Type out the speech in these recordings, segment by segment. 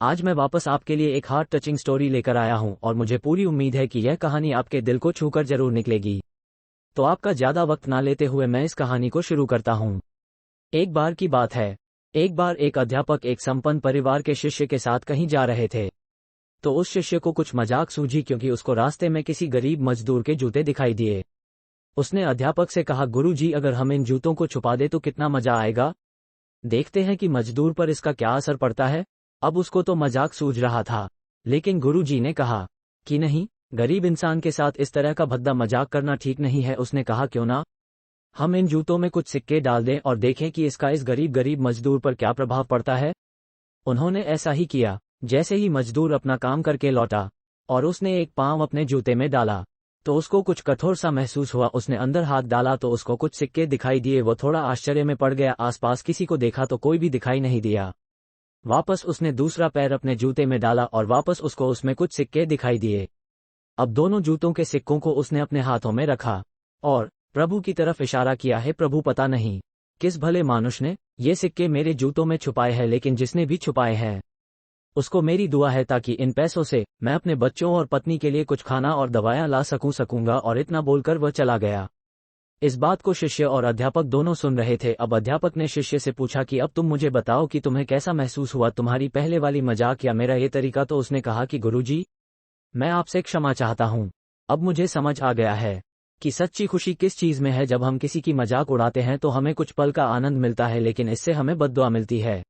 आज मैं वापस आपके लिए एक हार्ट टचिंग स्टोरी लेकर आया हूं और मुझे पूरी उम्मीद है कि यह कहानी आपके दिल को छूकर जरूर निकलेगी। तो आपका ज्यादा वक्त ना लेते हुए मैं इस कहानी को शुरू करता हूं। एक बार की बात है। एक बार एक अध्यापक एक संपन्न परिवार के शिष्य के साथ कहीं जा रहे थे। तो उस शिष्य को कुछ मजाक सूझी क्योंकि उसको रास्ते में किसी गरीब मजदूर के जूते दिखाई दिए। उसने अध्यापक से कहा, गुरुजी, अगर हम इन जूतों को छुपा दे तो कितना मजा आएगा। देखते हैं कि मजदूर पर इसका क्या असर पड़ता है। अब उसको तो मजाक सूझ रहा था, लेकिन गुरुजी ने कहा कि नहीं, गरीब इंसान के साथ इस तरह का भद्दा मजाक करना ठीक नहीं है। उसने कहा, क्यों ना हम इन जूतों में कुछ सिक्के डाल दें और देखें कि इसका इस गरीब मजदूर पर क्या प्रभाव पड़ता है। उन्होंने ऐसा ही किया। जैसे ही मजदूर अपना काम करके लौटा और उसने एक पांव अपने जूते में डाला तो उसको कुछ कठोर सा महसूस हुआ। उसने अंदर हाथ डाला तो उसको कुछ सिक्के दिखाई दिए। वो थोड़ा आश्चर्य में पड़ गया। आसपास किसी को देखा तो कोई भी दिखाई नहीं दिया। वापस उसने दूसरा पैर अपने जूते में डाला और वापस उसको उसमें कुछ सिक्के दिखाई दिए। अब दोनों जूतों के सिक्कों को उसने अपने हाथों में रखा और प्रभु की तरफ इशारा किया है, प्रभु, पता नहीं किस भले मानुष ने ये सिक्के मेरे जूतों में छुपाए हैं, लेकिन जिसने भी छुपाए हैं उसको मेरी दुआ है ताकि इन पैसों से मैं अपने बच्चों और पत्नी के लिए कुछ खाना और दवाएं ला सकूंगा। और इतना बोलकर वह चला गया। इस बात को शिष्य और अध्यापक दोनों सुन रहे थे। अब अध्यापक ने शिष्य से पूछा कि अब तुम मुझे बताओ कि तुम्हें कैसा महसूस हुआ, तुम्हारी पहले वाली मजाक या मेरा ये तरीका। तो उसने कहा कि गुरुजी, मैं आपसे क्षमा चाहता हूँ। अब मुझे समझ आ गया है कि सच्ची खुशी किस चीज में है। जब हम किसी की मजाक उड़ाते हैं तो हमें कुछ पल का आनंद मिलता है, लेकिन इससे हमें बद्दुआ मिलती है।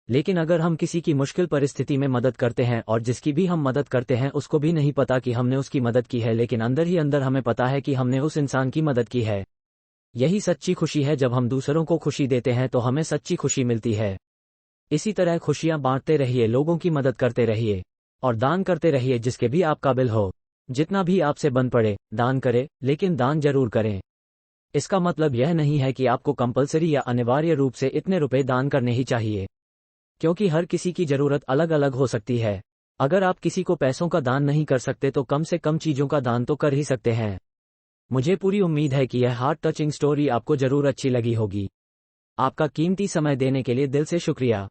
लेकिन अगर हम किसी की मुश्किल परिस्थिति में मदद करते हैं और जिसकी भी हम मदद करते हैं उसको भी नहीं पता कि हमने उसकी मदद की है, लेकिन अंदर ही अंदर हमें पता है कि हमने उस इंसान की मदद की है, यही सच्ची खुशी है। जब हम दूसरों को खुशी देते हैं तो हमें सच्ची खुशी मिलती है। इसी तरह खुशियां बांटते रहिए, लोगों की मदद करते रहिए और दान करते रहिए जिसके भी आप काबिल हो। जितना भी आपसे बन पड़े दान करें, लेकिन दान जरूर करें। इसका मतलब यह नहीं है कि आपको कंपलसरी या अनिवार्य रूप से इतने रुपए दान करने ही चाहिए, क्योंकि हर किसी की जरूरत अलग अलग हो सकती है। अगर आप किसी को पैसों का दान नहीं कर सकते तो कम से कम चीजों का दान तो कर ही सकते हैं। मुझे पूरी उम्मीद है कि यह हार्ट टचिंग स्टोरी आपको जरूर अच्छी लगी होगी। आपका कीमती समय देने के लिए दिल से शुक्रिया।